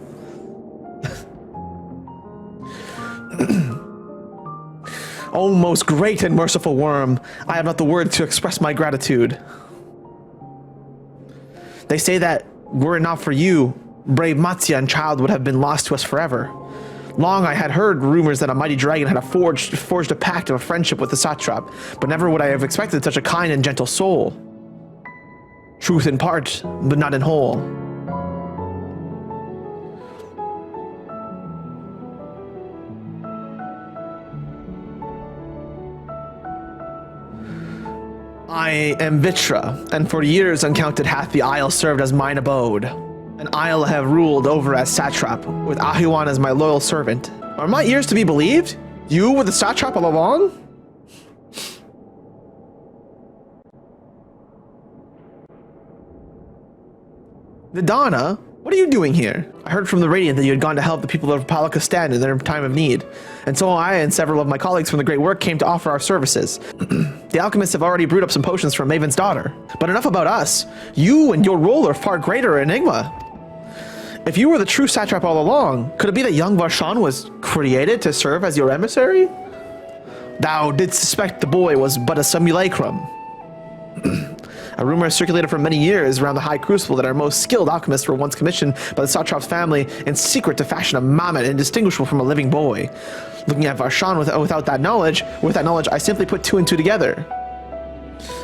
Oh, most great and merciful worm, I have not the word to express my gratitude. They say that were it not for you, brave Matzia and child would have been lost to us forever. Long I had heard rumors that a mighty dragon had forged a pact of a friendship with the satrap, but never would I have expected such a kind and gentle soul. Truth in part, but not in whole. I am Vrrtra, and for years uncounted hath the isle served as mine abode. An isle I have ruled over as satrap, with Hydaelyn as my loyal servant. Are my ears to be believed? You were the satrap all along? Vidana, what are you doing here? I heard from the Radiant that you had gone to help the people of PALAKA'S in their time of need. And so I and several of my colleagues from the Great Work came to offer our services. The alchemists have already brewed up some potions for Maven's daughter. But enough about us. You and your role are far greater enigma. If you were the true satrap all along, could it be that young Vrrtra was created to serve as your emissary? Thou didst suspect the boy was but a simulacrum. A rumor has circulated for many years around the High Crucible that our most skilled alchemists were once commissioned by the satrap's family in secret to fashion a mammoth indistinguishable from a living boy. Looking at Vrrtra without that knowledge, I simply put two and two together.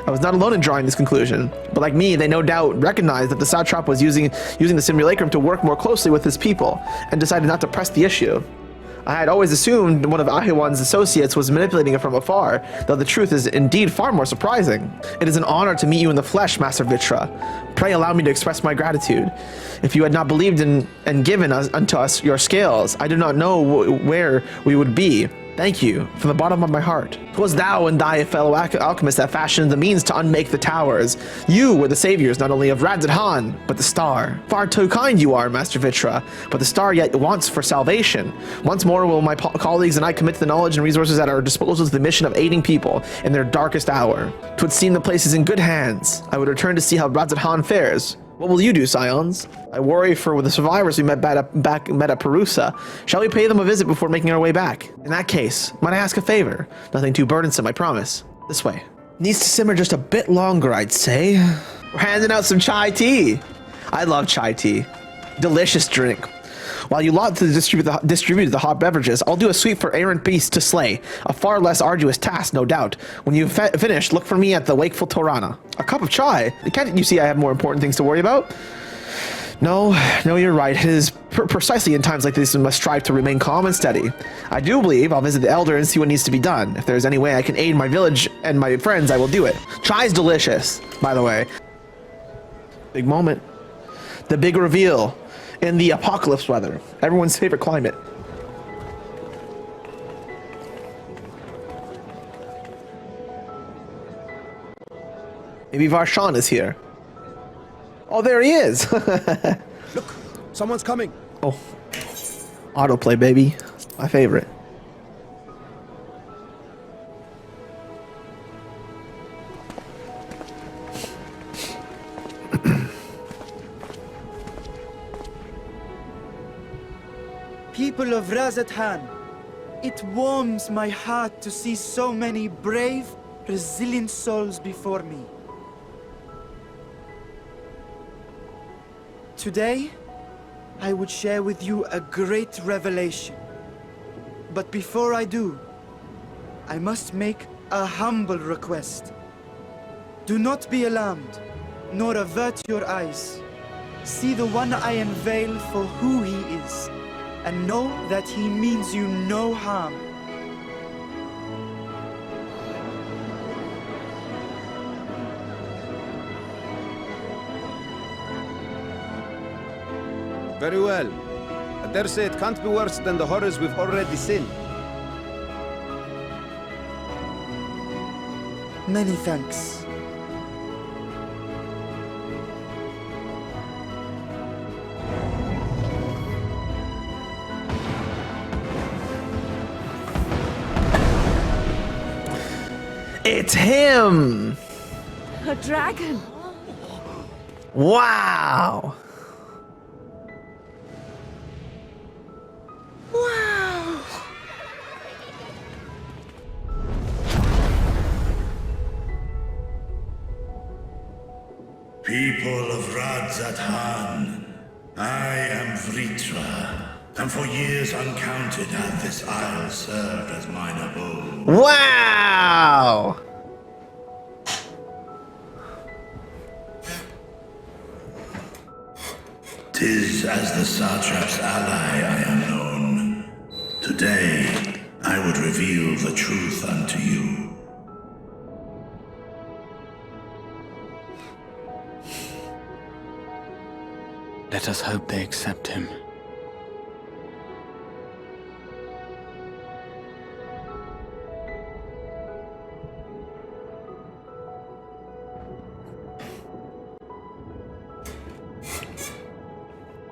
I was not alone in drawing this conclusion, but like me, they no doubt recognized that the satrap was using the simulacrum to work more closely with his people, and decided not to press the issue. I had always assumed one of Hydaelyn's associates was manipulating it from afar, though the truth is indeed far more surprising. It is an honor to meet you in the flesh, Master Vrrtra. Pray allow me to express my gratitude. If you had not believed in and given unto us your scales, I do not know where we would be. Thank you, from the bottom of my heart. 'Twas thou and thy fellow alchemists that fashioned the means to unmake the towers. You were the saviors not only of Radz-at-Han, but the star. Far too kind you are, Master Vrrtra, but the star yet wants for salvation. Once more will my colleagues and I commit the knowledge and resources at our disposal to the mission of aiding people in their darkest hour. 'Twould seem the place is in good hands. I would return to see how Radz-at-Han fares. What will you do, Scions? I worry for the survivors we met at Perusa. Shall we pay them a visit before making our way back? In that case, might I ask a favor? Nothing too burdensome, I promise. This way. Needs to simmer just a bit longer, I'd say. We're handing out some chai tea. I love chai tea. Delicious drink. While you lot to distribute the hot beverages, I'll do a sweep for errant beasts to slay. A far less arduous task, no doubt. When you've finished, look for me at the wakeful Torana. A cup of chai? Can't you see I have more important things to worry about? No, you're right. It is precisely in times like this we must strive to remain calm and steady. I do believe I'll visit the Elder and see what needs to be done. If there's any way I can aid my village and my friends, I will do it. Chai's delicious, by the way. Big moment. The big reveal in the apocalypse weather. Everyone's favorite climate. Maybe Vrrtra is here. Oh, there he is! Look, someone's coming. Oh, autoplay, baby. My favorite. People of Radz-at-Han, it warms my heart to see so many brave, resilient souls before me. Today, I would share with you a great revelation. But before I do, I must make a humble request. Do not be alarmed, nor avert your eyes. See the one I unveil for who he is, and know that he means you no harm. Very well. I dare say it can't be worse than the horrors we've already seen. Many thanks. It's him! A dragon! Wow! Wow! People of Radz-at-Han, I am Vrrtra, and for years uncounted hath this isle served as mine abode. Wow! 'Tis as the Satrap's ally I am known. Today, I would reveal the truth unto you. Let us hope they accept him.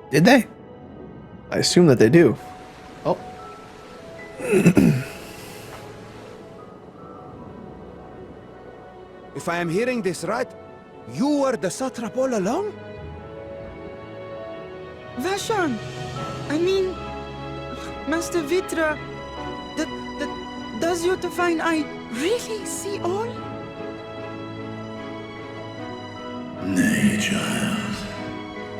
Did they? I assume that they do. Oh. If I am hearing this right, you were the satrap all along? Vashan! I mean, Master Vrrtra, does your divine eye really see all? Nay, child.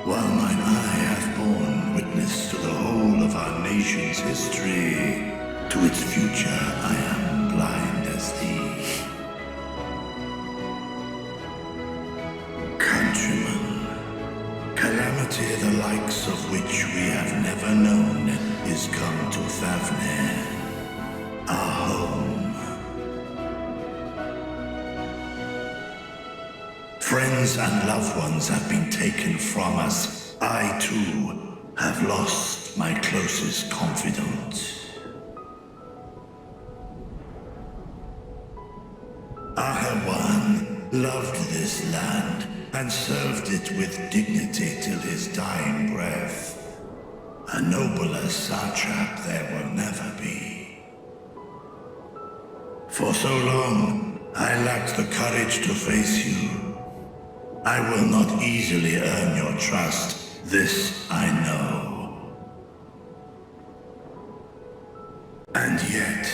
While mine eye hath borne witness to the whole of our nation's history, to its future I am blind as thee. Countrymen, calamity the likes of which we have never known is come to Thavnair, our home. Friends and loved ones have been taken from us. I, too, have lost my closest confidant. Ahawan loved this land and served it with dignity till his dying breath. A nobler satrap there will never be. For so long, I lacked the courage to face you. I will not easily earn your trust, this I know. And yet,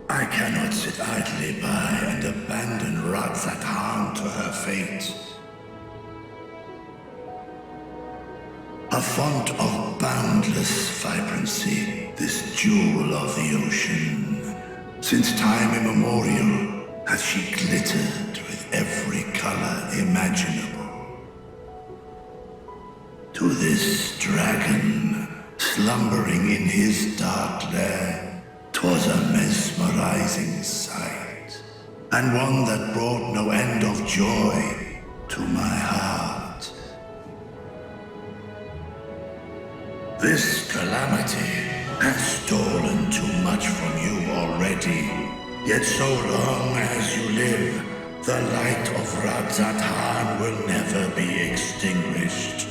I cannot sit idly by and abandon Radz-at-Han to her fate. A font of boundless vibrancy, this jewel of the ocean. Since time immemorial has she glittered with every color imaginable. To this dragon, slumbering in his dark lair, 'twas a mesmerizing sight, and one that brought no end of joy to my heart. This calamity has stolen too much from you already, yet so long as you live, the light of Radz-at-Han will never be extinguished.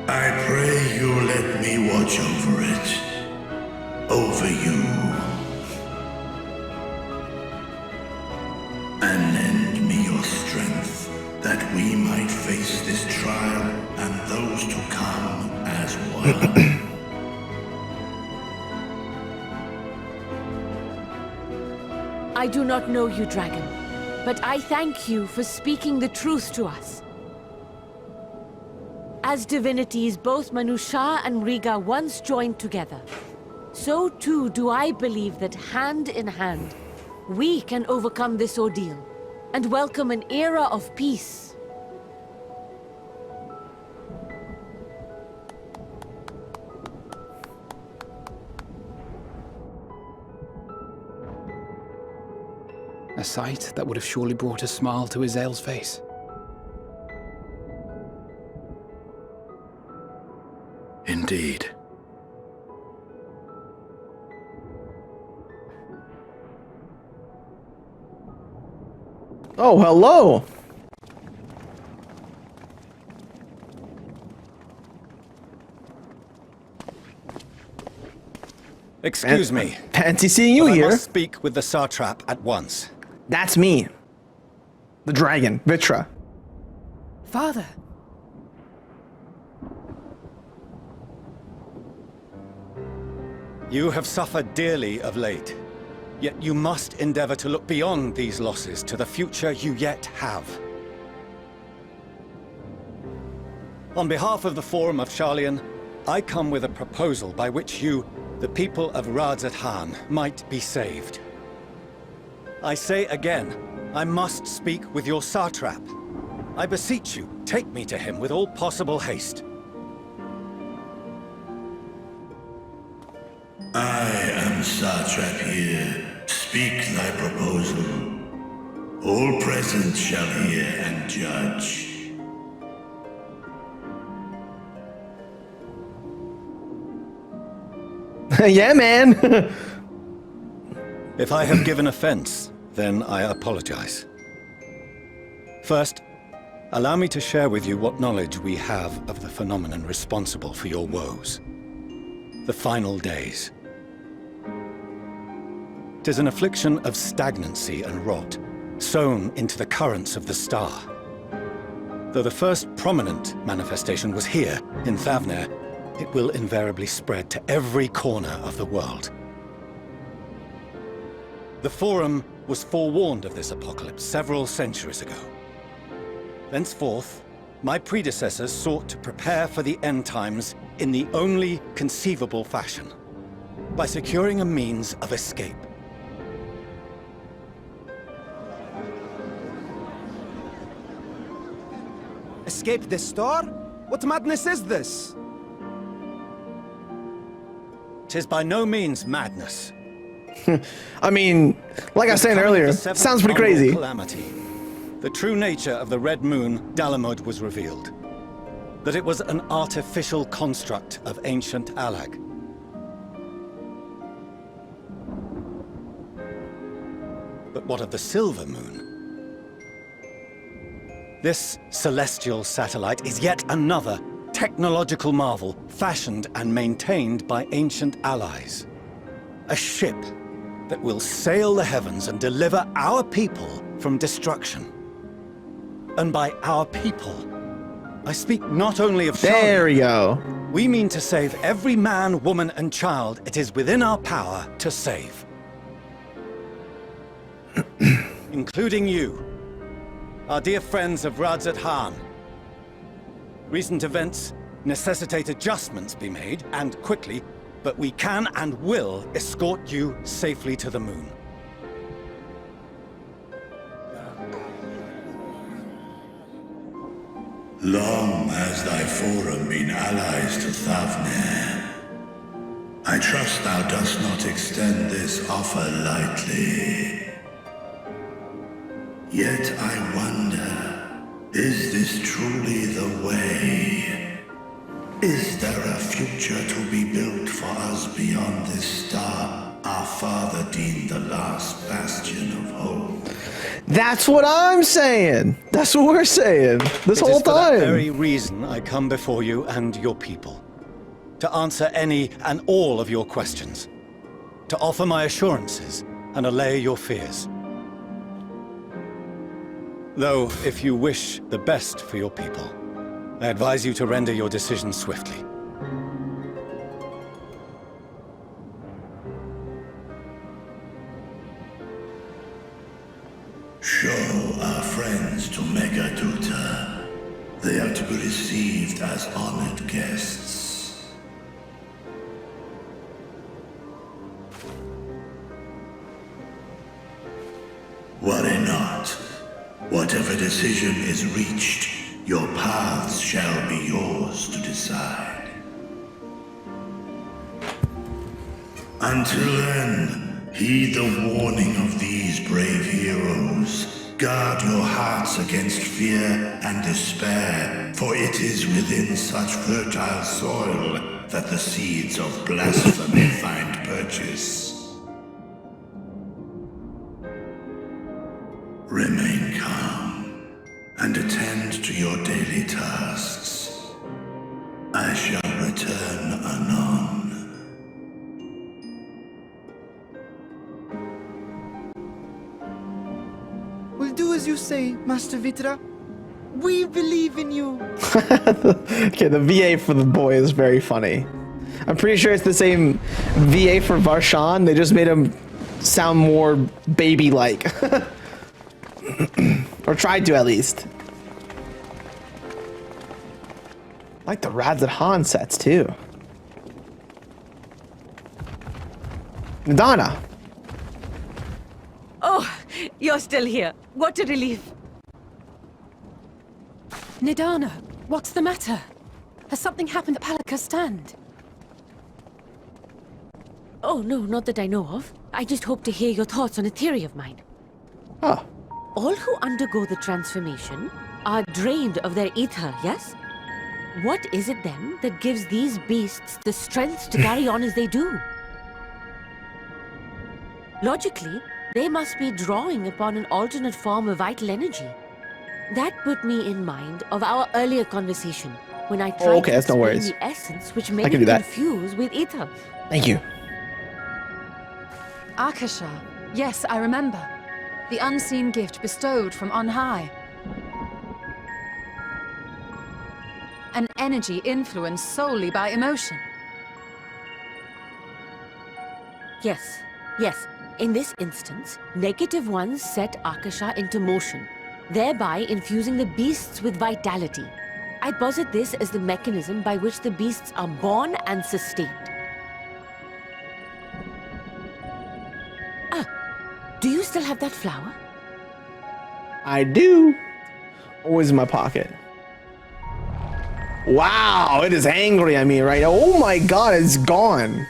I pray you let me watch over it, over you, and lend me your strength, that we might face this trial and those to come as one. I do not know you, dragon, but I thank you for speaking the truth to us. As divinities, both Manusha and Riga once joined together. So too do I believe that hand in hand, we can overcome this ordeal and welcome an era of peace. A sight that would have surely brought a smile to Hydaelyn's face. Indeed. Oh, hello! Excuse me. Fancy seeing you but here. I must speak with the satrap at once. That's me. The dragon, Vrrtra. Father. You have suffered dearly of late, yet you must endeavor to look beyond these losses to the future you yet have. On behalf of the Forum of Sharlayan, I come with a proposal by which you, the people of Radz-at-Han, might be saved. I say again, I must speak with your satrap. I beseech you, take me to him with all possible haste. I am satrap here. Speak thy proposal. All present shall hear and judge. Yeah, man! If I have given offense, then I apologize. First, allow me to share with you what knowledge we have of the phenomenon responsible for your woes. The final days. 'Tis an affliction of stagnancy and rot, sown into the currents of the star. Though the first prominent manifestation was here, in Thavnair, it will invariably spread to every corner of the world. The Forum was forewarned of this apocalypse several centuries ago. Thenceforth, my predecessors sought to prepare for the end times in the only conceivable fashion, by securing a means of escape. Escape the star? What madness is this? 'Tis by no means madness. I mean, like I was saying earlier, sounds pretty crazy. Calamity. The true nature of the Red Moon, Dalamud, was revealed. That it was an artificial construct of ancient Alag. But what of the Silver Moon? This celestial satellite is yet another technological marvel fashioned and maintained by ancient allies. A ship that will sail the heavens and deliver our people from destruction. And by our people, I speak not only of Sharlayan. There we go. We mean to save every man, woman, and child it is within our power to save. Including you, our dear friends of Radz-at-Han. Recent events necessitate adjustments be made, and quickly, but we can and will escort you safely to the moon. Long has thy forum been allies to Thavnair. I trust thou dost not extend this offer lightly. Yet I wonder, is this truly the way? Is there a future to be built for us beyond this star our father deemed the last bastion of hope? That's what I'm saying. That's what we're saying this whole It is for that time. very reason I come before you and your people. To answer any and all of your questions. To offer my assurances and allay your fears. Though, if you wish the best for your people, I advise you to render your decision swiftly. Show our friends to Megaduta. They are to be received as honored guests. Worry not. Whatever decision is reached, your paths shall be yours to decide. Until then, heed the warning of these brave heroes. Guard your hearts against fear and despair, for it is within such fertile soil that the seeds of blasphemy find purchase. Remain calm and attend to your daily tasks. I shall return anon. We'll do as you say, Master Vrrtra. We believe in you. Okay, the VA for the boy is very funny. I'm pretty sure it's the same VA for Varshan. They just made him sound more baby-like. Or tried to, at least. I like the Radz-at-Han sets, too. Madonna. Oh, you're still here. What a relief. Nidana, what's the matter? Has something happened at PALAKA'S stand? Oh, no, not that I know of. I just hope to hear your thoughts on a theory of mine. Oh. All who undergo the transformation are drained of their ether, yes? What is it then that gives these beasts the strength to carry on as they do? Logically, they must be drawing upon an alternate form of vital energy. That put me in mind of our earlier conversation, when I tried to explain the essence which made it confuse with ether. Thank you. Akasha. Yes, I remember. The unseen gift bestowed from on high. An energy influenced solely by emotion. Yes, yes. In this instance, negative ones set Akasha into motion, thereby infusing the beasts with vitality. I posit this as the mechanism by which the beasts are born and sustained. Do you still have that flower? I do. Always in my pocket. Wow, it is angry at me right now. Oh my god, it's gone.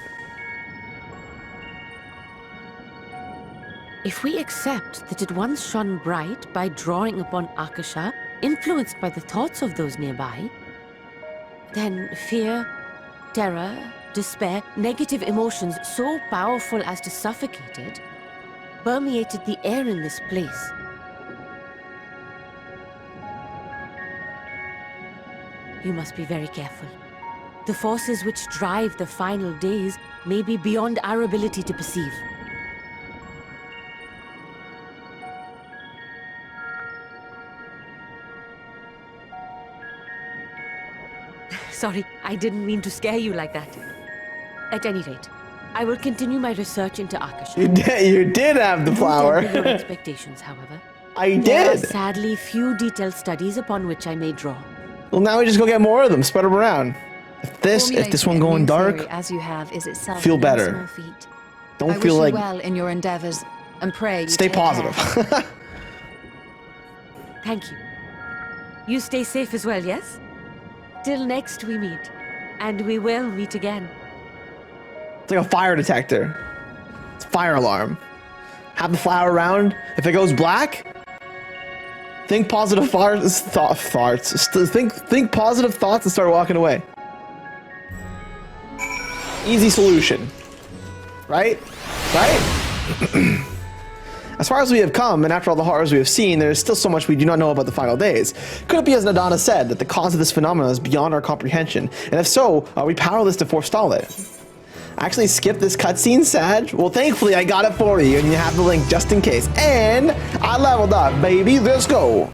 If we accept that it once shone bright by drawing upon Akasha, influenced by the thoughts of those nearby, then fear, terror, despair, negative emotions so powerful as to suffocate it, permeated the air in this place. You must be very careful. The forces which drive the final days may be beyond our ability to perceive. Sorry, I didn't mean to scare you like that. At any rate, I will continue my research into Akasha. You did have the flower. Don't temper your expectations, however. I There are did. sadly few detailed studies upon which I may draw. Well, now we just go get more of them, spread them around. If this one going dark, as you have is itself feel no better. small feat. Don't I feel wish like. you well in your endeavors, and pray you Stay take care. positive. Thank you. You stay safe as well, yes? Till next we meet. And we will meet again. It's like a fire detector. It's a fire alarm. Have the flower around. If it goes black, think positive thoughts. Think positive thoughts and start walking away. Easy solution. Right? Right? As far as we have come, and after all the horrors we have seen, there is still so much we do not know about the final days. Could it be, as Nadana said, that the cause of this phenomenon is beyond our comprehension? And if so, are we powerless to forestall it? Actually skip this cutscene, Sag? Well, thankfully I got it for you, and you have the link just in case. And I leveled up, baby. Let's go.